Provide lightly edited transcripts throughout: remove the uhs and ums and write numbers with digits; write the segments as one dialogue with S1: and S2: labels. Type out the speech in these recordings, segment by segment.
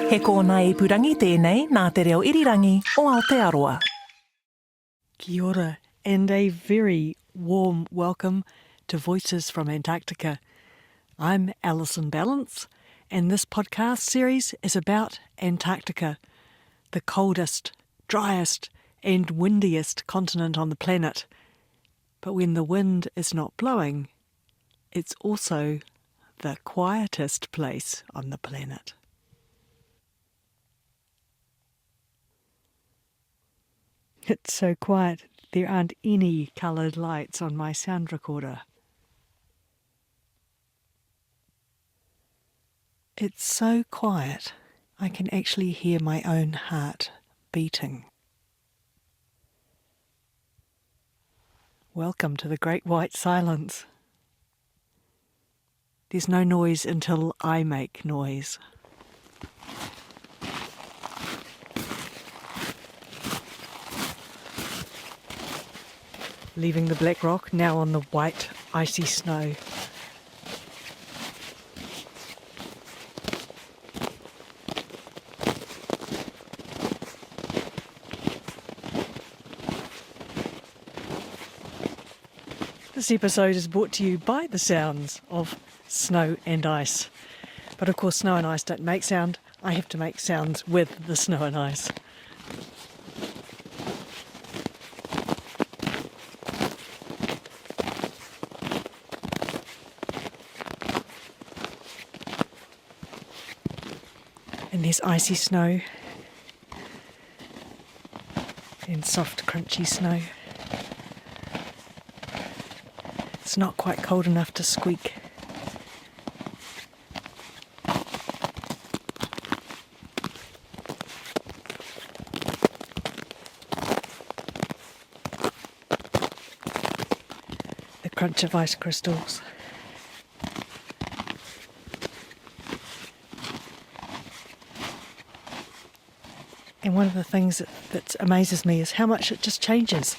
S1: He kōna ipurangi tēnei nā te reo irirangi o Aotearoa.
S2: Kia ora, and a very warm welcome to Voices from Antarctica. I'm Alison Balance, and this podcast series is about Antarctica, the coldest, driest, and windiest continent on the planet. But when the wind is not blowing, it's also the quietest place on the planet. It's so quiet, there aren't any coloured lights on my sound recorder. It's so quiet, I can actually hear my own heart beating. Welcome to the Great White Silence. There's no noise until I make noise. Leaving the black rock, now on the white, icy snow. This episode is brought to you by the sounds of snow and ice. But of course, snow and ice don't make sound. I have to make sounds with the snow and ice. And there's icy snow and soft, crunchy snow. It's not quite cold enough to squeak. The crunch of ice crystals. And one of the things that amazes me is how much it just changes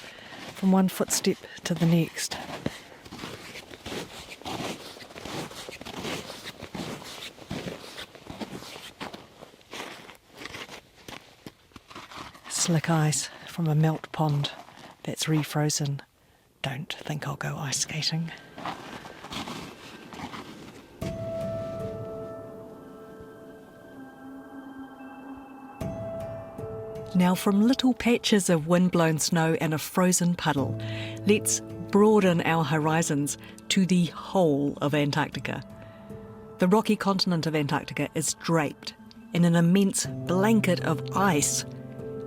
S2: from one footstep to the next. Slick ice from a melt pond that's refrozen. Don't think I'll go ice skating. Now from little patches of wind-blown snow and a frozen puddle, let's broaden our horizons to the whole of Antarctica. The rocky continent of Antarctica is draped in an immense blanket of ice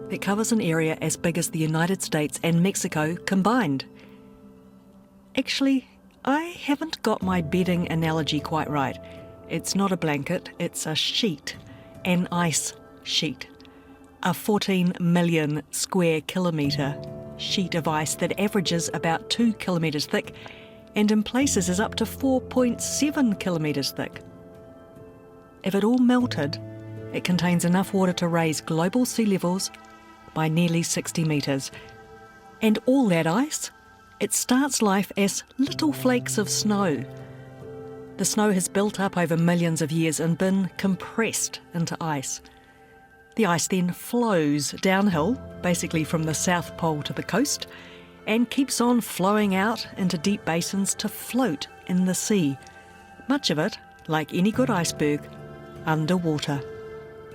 S2: that covers an area as big as the United States and Mexico combined. Actually, I haven't got my bedding analogy quite right. It's not a blanket, it's a sheet, an ice sheet. A 14 million square kilometre sheet of ice that averages about 2 kilometres thick and in places is up to 4.7 kilometres thick. If it all melted, it contains enough water to raise global sea levels by nearly 60 metres. And all that ice, it starts life as little flakes of snow. The snow has built up over millions of years and been compressed into ice. The ice then flows downhill, basically from the South Pole to the coast, and keeps on flowing out into deep basins to float in the sea. Much of it, like any good iceberg, underwater.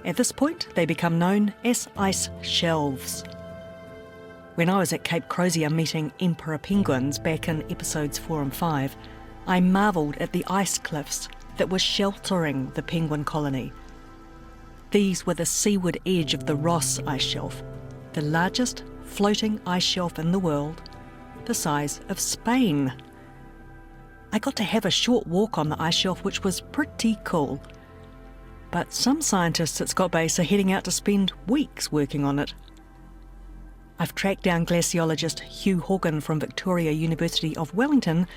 S2: At this point, they become known as ice shelves. When I was at Cape Crozier meeting emperor penguins back in episodes 4 and 5, I marvelled at the ice cliffs that were sheltering the penguin colony. These were the seaward edge of the Ross Ice Shelf, the largest floating ice shelf in the world, the size of Spain. I got to have a short walk on the ice shelf, which was pretty cool. But some scientists at Scott Base are heading out to spend weeks working on it. I've tracked down glaciologist Hugh Horgan from Victoria University of Wellington,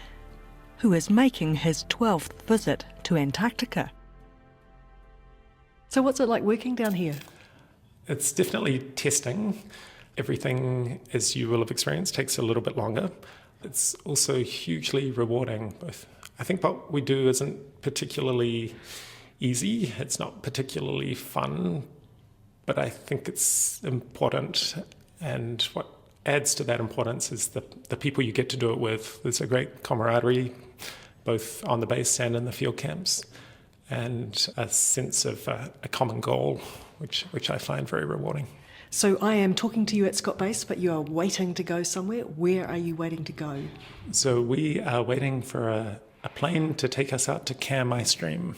S2: who is making his 12th visit to Antarctica. So what's it like working down here?
S3: It's definitely testing. Everything, as you will have experienced, takes a little bit longer. It's also hugely rewarding. I think what we do isn't particularly easy. It's not particularly fun, but I think it's important. And what adds to that importance is the people you get to do it with. There's a great camaraderie, both on the base and in the field camps, and a sense of a common goal, which I find very rewarding.
S2: So I am talking to you at Scott Base, but you are waiting to go somewhere. Where are you waiting to go?
S3: So we are waiting for a plane to take us out to Cam Ice Stream.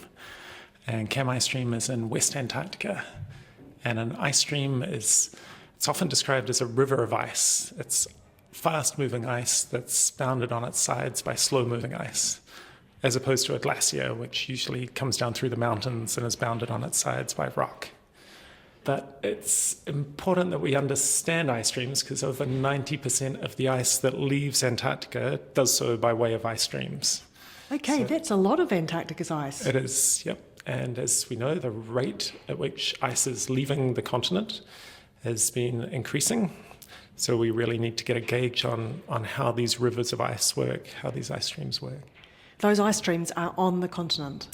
S3: And Cam Ice Stream is in West Antarctica. And an ice stream it's often described as a river of ice. It's fast-moving ice that's bounded on its sides by slow-moving ice, as opposed to a glacier, which usually comes down through the mountains and is bounded on its sides by rock. But it's important that we understand ice streams because over 90% of the ice that leaves Antarctica does so by way of ice streams.
S2: Okay, so that's a lot of Antarctica's ice.
S3: It is, yep. And as we know, the rate at which ice is leaving the continent has been increasing. So we really need to get a gauge on how these rivers of ice work, how these ice streams work.
S2: Those ice streams are on the continent?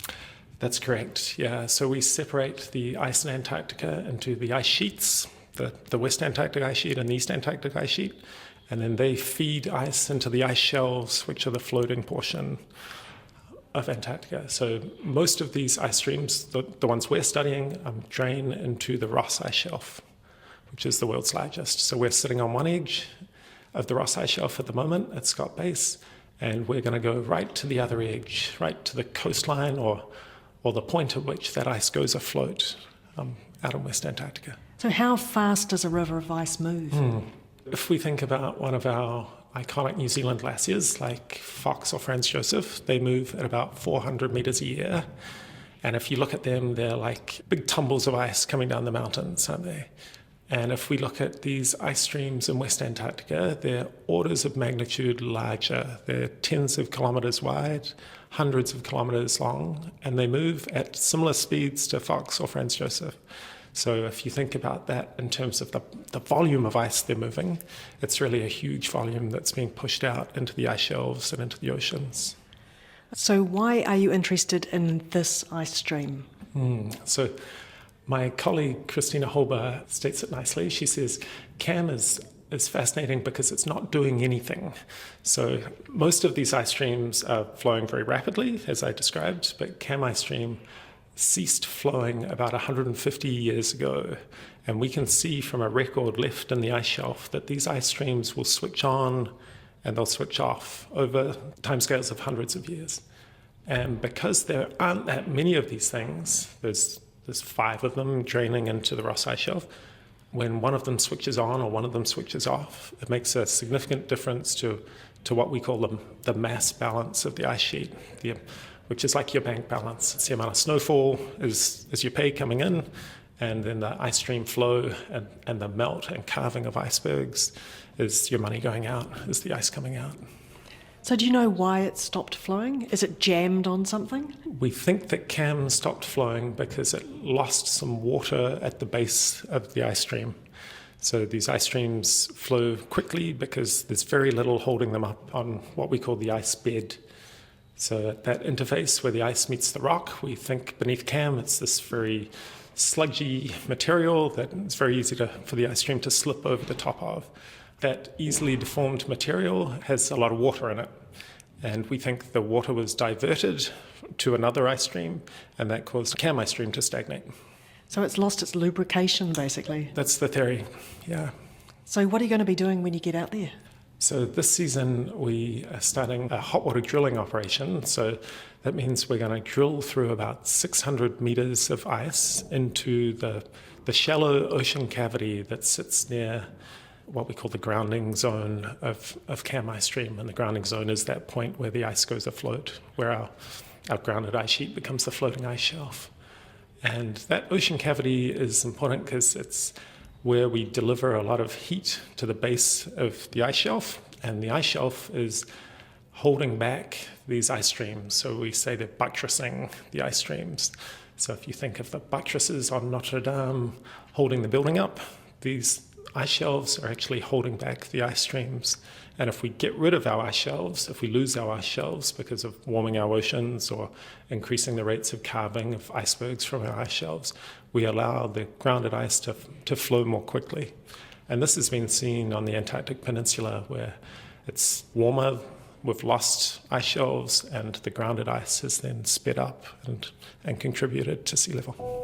S3: That's correct, yeah. So we separate the ice in Antarctica into the ice sheets, the West Antarctic ice sheet and the East Antarctic ice sheet, and then they feed ice into the ice shelves, which are the floating portion of Antarctica. So most of these ice streams, the ones we're studying, drain into the Ross Ice Shelf, which is the world's largest. So we're sitting on one edge of the Ross Ice Shelf at the moment at Scott Base, and we're going to go right to the other edge, right to the coastline or the point at which that ice goes afloat out in West Antarctica.
S2: So how fast does a river of ice move?
S3: If we think about one of our iconic New Zealand glaciers like Fox or Franz Josef, they move at about 400 metres a year. And if you look at them, they're like big tumbles of ice coming down the mountains, aren't they? And if we look at these ice streams in West Antarctica, they're orders of magnitude larger. They're tens of kilometres wide, hundreds of kilometres long, and they move at similar speeds to Fox or Franz Josef. So if you think about that in terms of the volume of ice they're moving, it's really a huge volume that's being pushed out into the ice shelves and into the oceans.
S2: So why are you interested in this ice stream?
S3: So my colleague Christina Holber states it nicely. She says Cam is fascinating because it's not doing anything. So most of these ice streams are flowing very rapidly, as I described, but Cam Ice Stream ceased flowing about 150 years ago. And we can see from a record left in the ice shelf that these ice streams will switch on and they'll switch off over timescales of hundreds of years. And because there aren't that many of these things, there's 5 of them draining into the Ross Ice Shelf. When one of them switches on or one of them switches off, it makes a significant difference to what we call the mass balance of the ice sheet, which is like your bank balance. It's the amount of snowfall as you pay coming in, and then the ice stream flow and the melt and carving of icebergs is your money going out, is the ice coming out.
S2: So do you know why it stopped flowing? Is it jammed on something?
S3: We think that Cam stopped flowing because it lost some water at the base of the ice stream. So these ice streams flow quickly because there's very little holding them up on what we call the ice bed. So at that interface where the ice meets the rock, we think beneath Cam it's this very sludgy material that it's very easy for the ice stream to slip over the top of. That easily deformed material has a lot of water in it. And we think the water was diverted to another ice stream, and that caused Cam Ice Stream to stagnate.
S2: So it's lost its lubrication, basically.
S3: That's the theory, yeah.
S2: So what are you going to be doing when you get out there?
S3: So this season we are starting a hot water drilling operation. So that means we're going to drill through about 600 metres of ice into the shallow ocean cavity that sits near what we call the grounding zone of Cam Ice Stream. And the grounding zone is that point where the ice goes afloat, where our grounded ice sheet becomes the floating ice shelf. And that ocean cavity is important because it's where we deliver a lot of heat to the base of the ice shelf, and the ice shelf is holding back these ice streams. So we say they're buttressing the ice streams. So if you think of the buttresses on Notre Dame holding the building up, these ice shelves are actually holding back the ice streams. And if we get rid of our ice shelves, if we lose our ice shelves because of warming our oceans or increasing the rates of calving of icebergs from our ice shelves, we allow the grounded ice to flow more quickly. And this has been seen on the Antarctic Peninsula, where it's warmer, we've lost ice shelves, and the grounded ice has then sped up and contributed to sea level.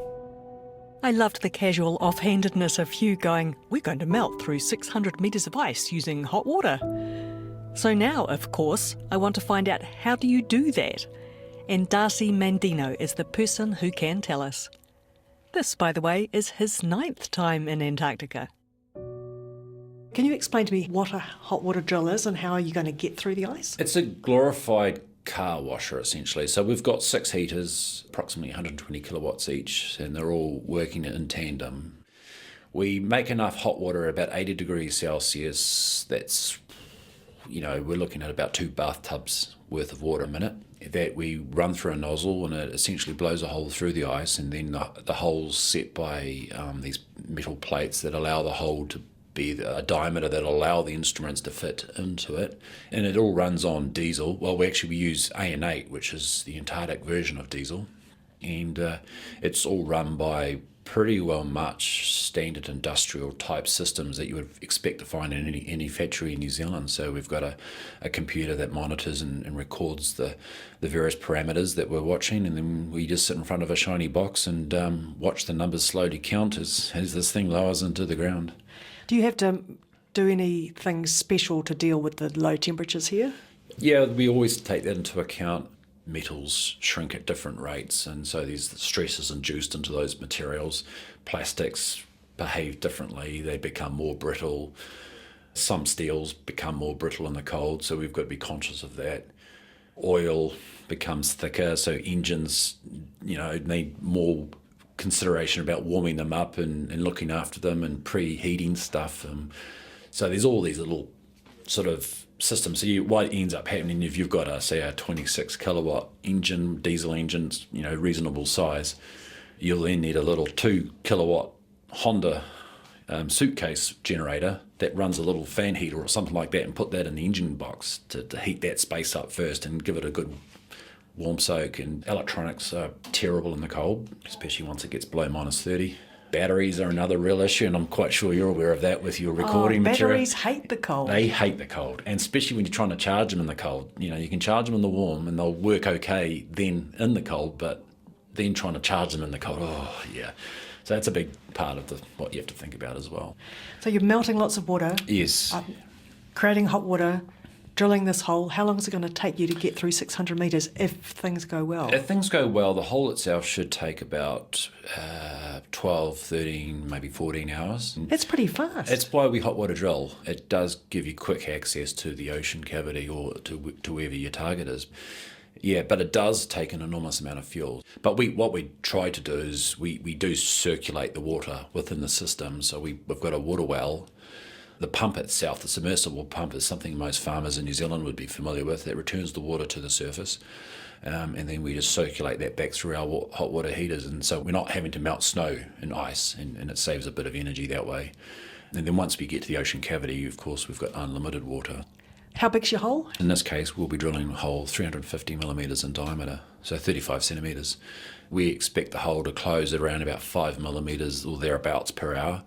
S2: I loved the casual offhandedness of Hugh going, "We're going to melt through 600 metres of ice using hot water." So now, of course, I want to find out, how do you do that? And Darcy Mandino is the person who can tell us. This, by the way, is his 9th time in Antarctica. Can you explain to me what a hot water drill is and how are you going to get through the ice?
S4: It's a glorified car washer, essentially. So we've got 6 heaters, approximately 120 kilowatts each, and they're all working in tandem. We make enough hot water at about 80 degrees Celsius. That's, we're looking at about 2 bathtubs worth of water a minute, that we run through a nozzle, and it essentially blows a hole through the ice, and then the hole's set by these metal plates that allow the hole to be a diameter that allow the instruments to fit into it, and it all runs on diesel. Well, we use AN8, which is the Antarctic version of diesel, and it's all run by pretty well much standard industrial type systems that you would expect to find in any factory in New Zealand. So we've got a computer that monitors and records the various parameters that we're watching, and then we just sit in front of a shiny box and watch the numbers slowly count as this thing lowers into the ground.
S2: Do you have to do anything special to deal with the low temperatures here?
S4: Yeah, we always take that into account. Metals shrink at different rates, and so there's stresses induced into those materials. Plastics behave differently, they become more brittle. Some steels become more brittle in the cold, so we've got to be conscious of that. Oil becomes thicker, so engines, need more consideration about warming them up and looking after them and preheating stuff. So there's all these little sort of systems. So what ends up happening if you've got a 26 kilowatt engine, diesel engine, reasonable size, you'll then need a little 2 kilowatt Honda suitcase generator that runs a little fan heater or something like that, and put that in the engine box to heat that space up first and give it a good warm soak. And electronics are terrible in the cold, especially once it gets below -30. Batteries are another real issue, and I'm quite sure you're aware of that with your recording material.
S2: Batteries hate the cold.
S4: They hate the cold, and especially when you're trying to charge them in the cold. You can charge them in the warm and they'll work okay then in the cold, but then trying to charge them in the cold, So that's a big part of what you have to think about as well.
S2: So you're melting lots of water.
S4: Yes.
S2: Creating hot water, drilling this hole. How long is it going to take you to get through 600 metres if things go well?
S4: If things go well, the hole itself should take about 12, 13, maybe 14 hours.
S2: That's pretty fast.
S4: It's why we hot water drill. It does give you quick access to the ocean cavity or to wherever your target is. Yeah, but it does take an enormous amount of fuel. But what we try to do is we do circulate the water within the system. So we've got a water well. The pump itself, the submersible pump, is something most farmers in New Zealand would be familiar with. It returns the water to the surface, and then we just circulate that back through our hot water heaters. And so we're not having to melt snow and ice, and it saves a bit of energy that way. And then once we get to the ocean cavity, of course, we've got unlimited water.
S2: How big's your hole?
S4: In this case, we'll be drilling a hole 350 millimetres in diameter, so 35 centimetres. We expect the hole to close at around about 5 millimetres or thereabouts per hour.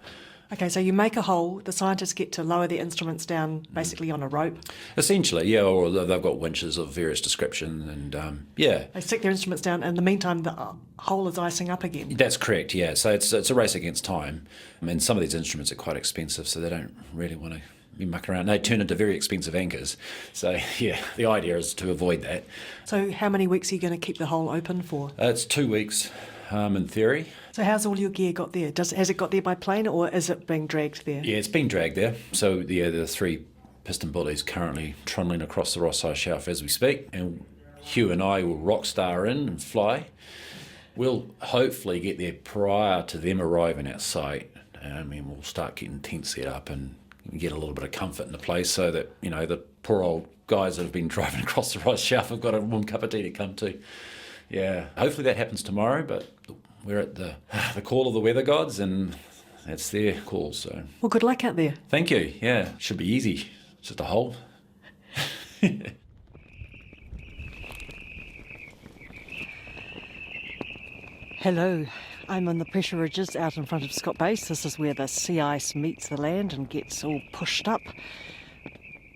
S2: Okay, so you make a hole, the scientists get to lower their instruments down basically on a rope.
S4: Essentially, yeah, or they've got winches of various description, and
S2: They stick their instruments down, and in the meantime the hole is icing up again.
S4: That's correct, yeah. So it's a race against time. I mean, some of these instruments are quite expensive, so they don't really want to be mucking around. They turn into very expensive anchors. So, yeah, the idea is to avoid that.
S2: So how many weeks are you going to keep the hole open for?
S4: It's 2 weeks, in theory.
S2: So how's all your gear got there? Has it got there by plane, or is it being dragged there?
S4: Yeah, it's been dragged there. So the 3 piston bullies currently trundling across the Ross Ice Shelf as we speak, and Hugh and I will rock star in and fly. We'll hopefully get there prior to them arriving at site, and we'll start getting tents set up and get a little bit of comfort in the place, so that the poor old guys that have been driving across the Ross Shelf have got a warm cup of tea to come to. Yeah, hopefully that happens tomorrow, but we're at the call of the weather gods, and that's their call. So
S2: Well, good luck out there.
S4: thank you. Yeah, should be easy. Just a hole.
S5: Hello, I'm on the pressure ridges out in front of Scott Base. This is where the sea ice meets the land and gets all pushed up,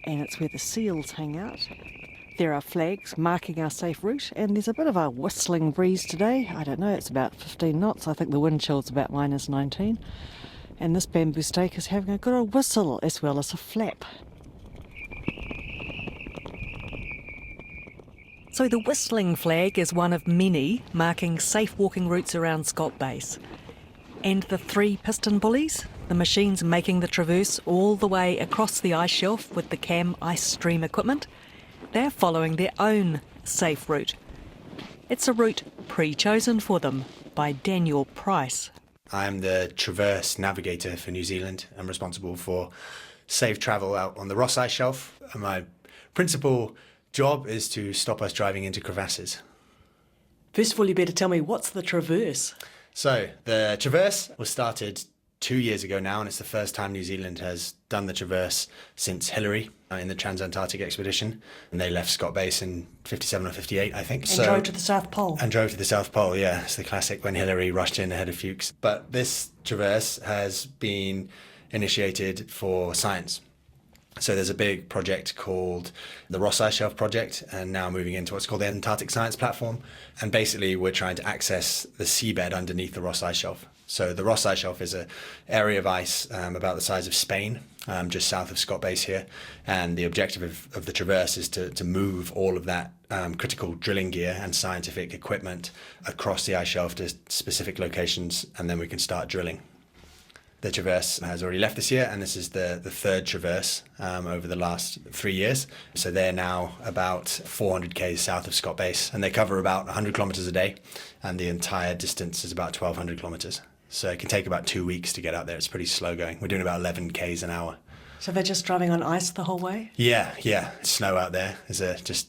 S5: and it's where the seals hang out. There are flags marking our safe route, and there's a bit of a whistling breeze today. I don't know, it's about 15 knots. I think the wind chill's about -19. And this bamboo stake is having a good old whistle as well as a flap.
S2: So the whistling flag is one of many marking safe walking routes around Scott Base. And the 3 piston pulleys, the machines making the traverse all the way across the ice shelf with the CAM ice stream equipment, they're following their own safe route. It's a route pre-chosen for them by Daniel Price.
S6: I'm the Traverse Navigator for New Zealand. I'm responsible for safe travel out on the Ross Ice Shelf. And my principal job is to stop us driving into crevasses.
S2: First of all, you better tell me, what's the traverse?
S6: So the Traverse was started 2 years ago now, and it's the first time New Zealand has done the Traverse since Hillary in the Antarctic expedition. And they left Scott Base in 57 or 58, I think.
S2: And drove to the South Pole.
S6: And drove to the South Pole, yeah. It's the classic when Hillary rushed in ahead of Fuchs. But this Traverse has been initiated for science. So there's a big project called the Ross Ice Shelf Project, and now moving into what's called the Antarctic Science Platform. And basically we're trying to access the seabed underneath the Ross Ice Shelf. So the Ross Ice Shelf is an area of ice about the size of Spain, just south of Scott Base here. And the objective of the Traverse is to move all of that critical drilling gear and scientific equipment across the ice shelf to specific locations, and then we can start drilling. The Traverse has already left this year, and this is the third Traverse over the last 3 years. So they're now about 400 k's south of Scott Base, and they cover about 100 kilometres a day, and the entire distance is about 1,200 kilometres. So it can take about 2 weeks to get out there. It's pretty slow going. We're doing about 11 k's an hour.
S2: So they're just driving on ice the whole way?
S6: Yeah. Snow out there. There's a just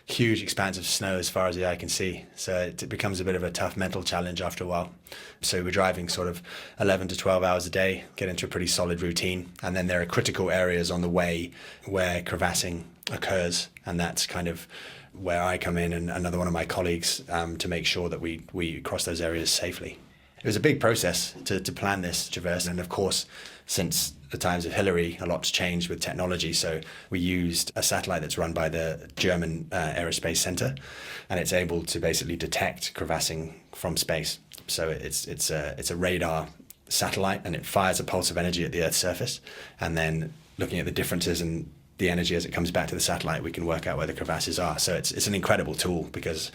S6: huge expanse of snow as far as the eye can see. So it becomes a bit of a tough mental challenge after a while. So we're driving sort of 11 to 12 hours a day, get into a pretty solid routine. And then there are critical areas on the way where crevassing occurs. And that's kind of where I come in and another one of my colleagues to make sure that we cross those areas safely. It was a big process to plan this Traverse. And of course, since the times of Hillary, a lot's changed with technology. So we used a satellite that's run by the German Aerospace Center, and it's able to basically detect crevassing from space. So it's a radar satellite, and it fires a pulse of energy at the Earth's surface. And then looking at the differences in the energy as it comes back to the satellite, we can work out where the crevasses are. So it's an incredible tool because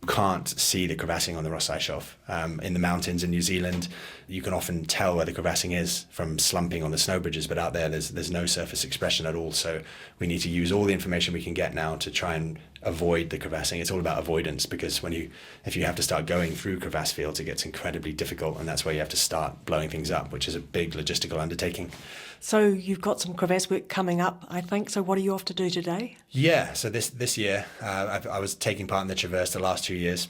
S6: you can't see the crevassing on the Ross Ice Shelf. In the mountains in New Zealand, you can often tell where the crevassing is from slumping on the snow bridges, but out there there's no surface expression at all. So we need to use all the information we can get now to try and avoid the crevassing. It's all about avoidance, because if you have to start going through crevasse fields, it gets incredibly difficult, and that's where you have to start blowing things up, which is a big logistical undertaking.
S2: So you've got some crevasse work coming up, I think. So what are you off to do today?
S6: Yeah, so this year, I was taking part in the Traverse the last 2 years.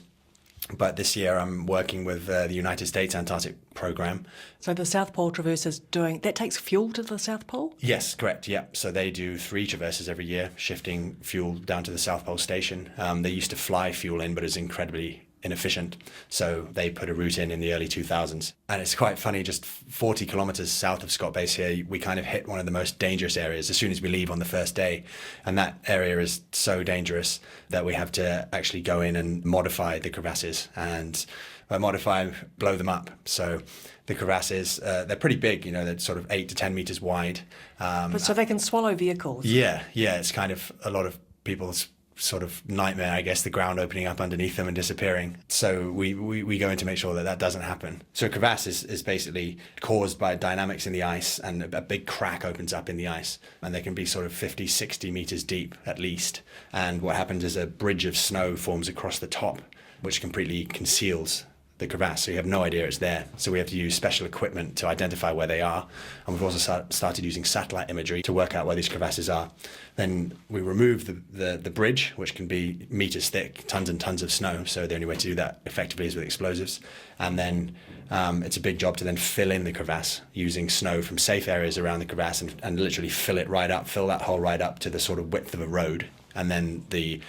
S6: But this year I'm working with the United States Antarctic Program.
S2: So the South Pole Traverse is doing... That takes fuel to the South Pole?
S6: Yes, correct, yeah. So they do 3 traverses every year, shifting fuel down to the South Pole Station. They used to fly fuel in, but it's incredibly inefficient. So they put a route in the early 2000s. And it's quite funny, just 40 kilometres south of Scott Base here, we kind of hit one of the most dangerous areas as soon as we leave on the first day. And that area is so dangerous that we have to actually go in and modify the crevasses. And by modify, blow them up. So the crevasses, they're pretty big, they're sort of 8 to 10 metres wide.
S2: But so they can swallow vehicles?
S6: Yeah, it's kind of a lot of people's sort of nightmare, I guess, the ground opening up underneath them and disappearing. So we go in to make sure that doesn't happen. So a crevasse is basically caused by dynamics in the ice, and a big crack opens up in the ice, and they can be sort of 50, 60 meters deep at least. And what happens is a bridge of snow forms across the top, which completely conceals the crevasse, so you have no idea it's there. So we have to use special equipment to identify where they are, and we've also started using satellite imagery to work out where these crevasses are. Then we remove the bridge, which can be meters thick, tons and tons of snow, so the only way to do that effectively is with explosives. And then it's a big job to then fill in the crevasse using snow from safe areas around the crevasse and literally fill that hole right up to the sort of width of a road. And then the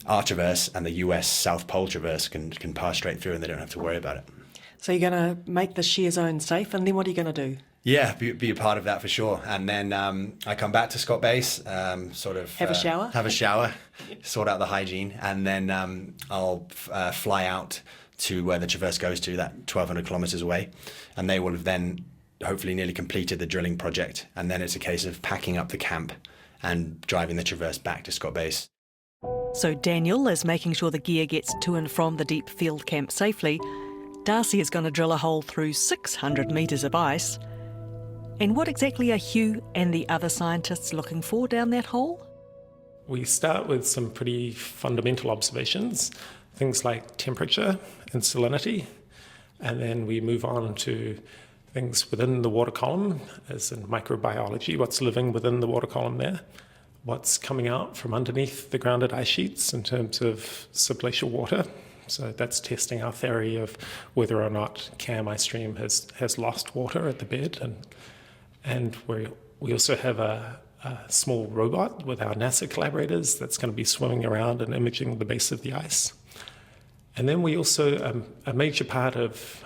S6: Archtraverse and the US South Pole Traverse can pass straight through and they don't have to worry about it.
S5: So you're going to make the shear zone safe, and then what are you going to do?
S6: Yeah, be a part of that for sure. And then I come back to Scott Base, sort of...
S5: Have a shower,
S6: sort out the hygiene, and then I'll fly out to where the Traverse goes to, that 1,200 kilometres away. And they will have then hopefully nearly completed the drilling project. And then it's a case of packing up the camp and driving the Traverse back to Scott Base.
S2: So Daniel is making sure the gear gets to and from the deep field camp safely. Darcy is going to drill a hole through 600 metres of ice. And what exactly are Hugh and the other scientists looking for down that hole?
S3: We start with some pretty fundamental observations, things like temperature and salinity, and then we move on to things within the water column, as in microbiology, what's living within the water column there, what's coming out from underneath the grounded ice sheets in terms of subglacial water. So that's testing our theory of whether or not Cam ice stream has lost water at the bed. And we also have a small robot with our NASA collaborators that's going to be swimming around and imaging the base of the ice. And then we also, a major part of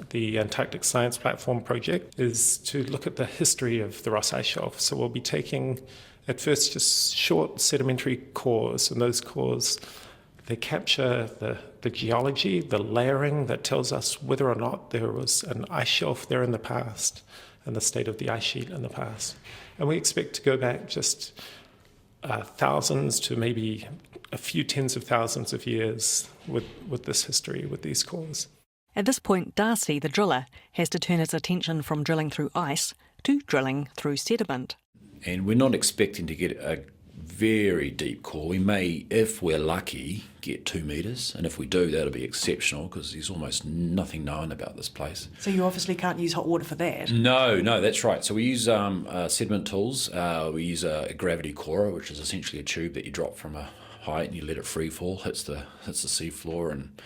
S3: the Antarctic Science Platform project is to look at the history of the Ross Ice Shelf. So we'll be taking, at first, just short sedimentary cores, and those cores, they capture the geology, the layering that tells us whether or not there was an ice shelf there in the past and the state of the ice sheet in the past. And we expect to go back just thousands to maybe a few tens of thousands of years with this history, with these cores.
S2: At this point, Darcy, the driller, has to turn his attention from drilling through ice to drilling through sediment.
S4: And we're not expecting to get a very deep core. We may, if we're lucky, get 2 metres, and if we do, that'll be exceptional because there's almost nothing known about this place.
S5: So you obviously can't use hot water for that.
S4: No, that's right. So we use sediment tools. We use a gravity corer, which is essentially a tube that you drop from a height and you let it free fall, hits the sea floor, and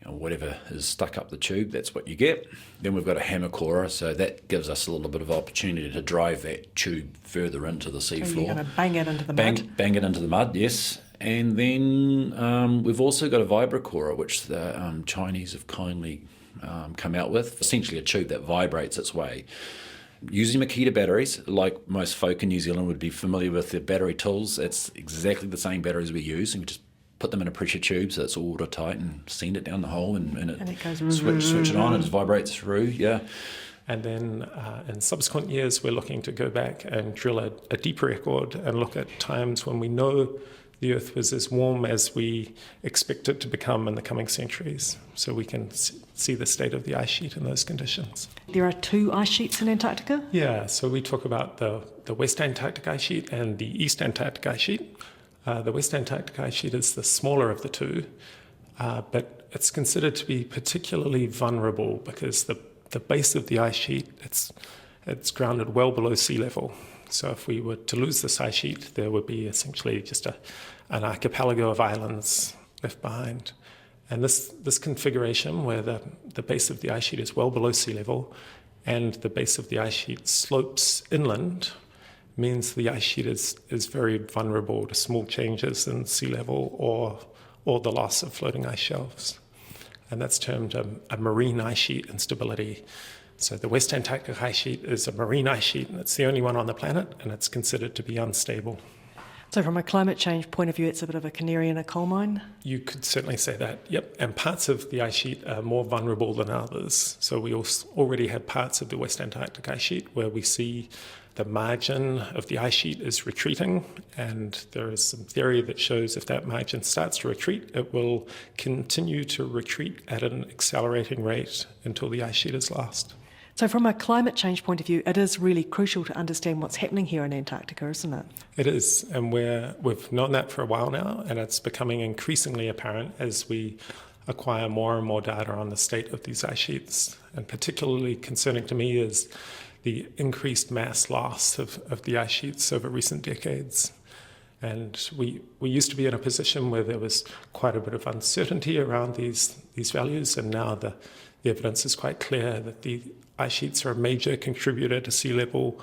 S4: whatever is stuck up the tube, that's what you get. Then we've got a hammer corer, so that gives us a little bit of opportunity to drive that tube further into the sea floor.
S5: You're going to bang it into the mud?
S4: Bang it into the mud, yes. And then we've also got a vibrocorer, which the Chinese have kindly come out with. Essentially a tube that vibrates its way. Using Makita batteries, like most folk in New Zealand would be familiar with their battery tools, it's exactly the same batteries we use, and we just put them in a pressure tube so it's all watertight and send it down the hole and
S5: it goes
S4: switch it on and it vibrates through, yeah.
S3: And then in subsequent years, we're looking to go back and drill a deep record and look at times when we know the Earth was as warm as we expect it to become in the coming centuries, so we can see the state of the ice sheet in those conditions.
S5: There are 2 ice sheets in Antarctica?
S3: Yeah, so we talk about the West Antarctic ice sheet and the East Antarctic ice sheet. The West Antarctic ice sheet is the smaller of the two, but it's considered to be particularly vulnerable because the base of the ice sheet, it's grounded well below sea level. So if we were to lose this ice sheet, there would be essentially just an archipelago of islands left behind. And this configuration where the base of the ice sheet is well below sea level and the base of the ice sheet slopes inland means the ice sheet is very vulnerable to small changes in sea level or the loss of floating ice shelves. And that's termed a marine ice sheet instability. So the West Antarctic ice sheet is a marine ice sheet, and it's the only one on the planet, and it's considered to be unstable.
S5: So from a climate change point of view, it's a bit of a canary in a coal mine?
S3: You could certainly say that, yep. And parts of the ice sheet are more vulnerable than others. So we already have parts of the West Antarctic ice sheet where we see the margin of the ice sheet is retreating, and there is some theory that shows if that margin starts to retreat, it will continue to retreat at an accelerating rate until the ice sheet is lost.
S5: So from a climate change point of view, it is really crucial to understand what's happening here in Antarctica, isn't it?
S3: It is, and we've known that for a while now, and it's becoming increasingly apparent as we acquire more and more data on the state of these ice sheets. And particularly concerning to me is the increased mass loss of the ice sheets over recent decades. And we used to be in a position where there was quite a bit of uncertainty around these values, and now the evidence is quite clear that the ice sheets are a major contributor to sea level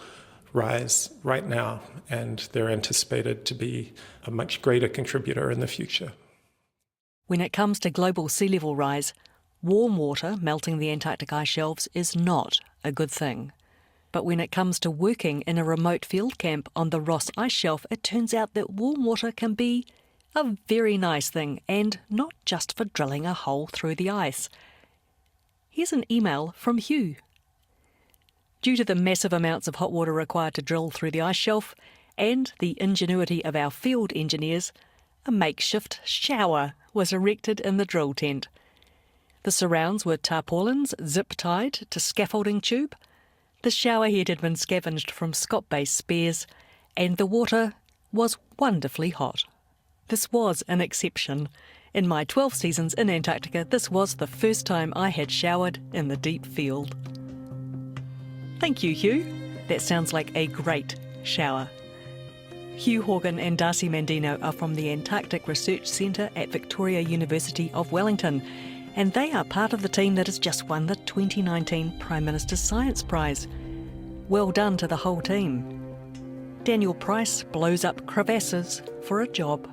S3: rise right now, and they're anticipated to be a much greater contributor in the future.
S2: When it comes to global sea level rise, warm water melting the Antarctic ice shelves is not a good thing. But when it comes to working in a remote field camp on the Ross Ice Shelf, it turns out that warm water can be a very nice thing, and not just for drilling a hole through the ice. Here's an email from Hugh. Due to the massive amounts of hot water required to drill through the ice shelf and the ingenuity of our field engineers, a makeshift shower was erected in the drill tent. The surrounds were tarpaulins zip-tied to scaffolding tube. The shower head had been scavenged from Scott Base spares, and the water was wonderfully hot. This was an exception. In my 12 seasons in Antarctica, this was the first time I had showered in the deep field. Thank you, Hugh. That sounds like a great shower. Hugh Horgan and Darcy Mandino are from the Antarctic Research Centre at Victoria University of Wellington, and they are part of the team that has just won the 2019 Prime Minister's Science Prize. Well done to the whole team. Daniel Price blows up crevasses for a job.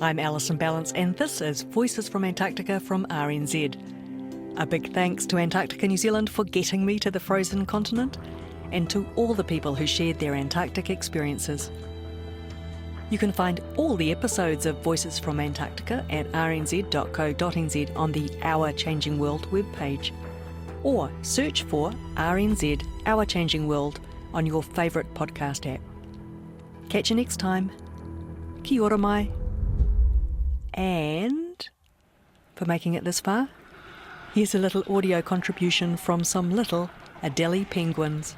S2: I'm Alison Ballance, and this is Voices from Antarctica from RNZ. A big thanks to Antarctica New Zealand for getting me to the frozen continent, and to all the people who shared their Antarctic experiences. You can find all the episodes of Voices from Antarctica at rnz.co.nz on the Our Changing World webpage, or search for RNZ Our Changing World on your favourite podcast app. Catch you next time. Kia ora mai. And for making it this far, here's a little audio contribution from some little Adelie penguins.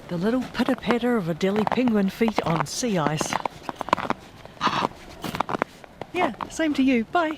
S2: The little pitter-patter of Adelie penguin feet on sea ice. Yeah, same to you. Bye.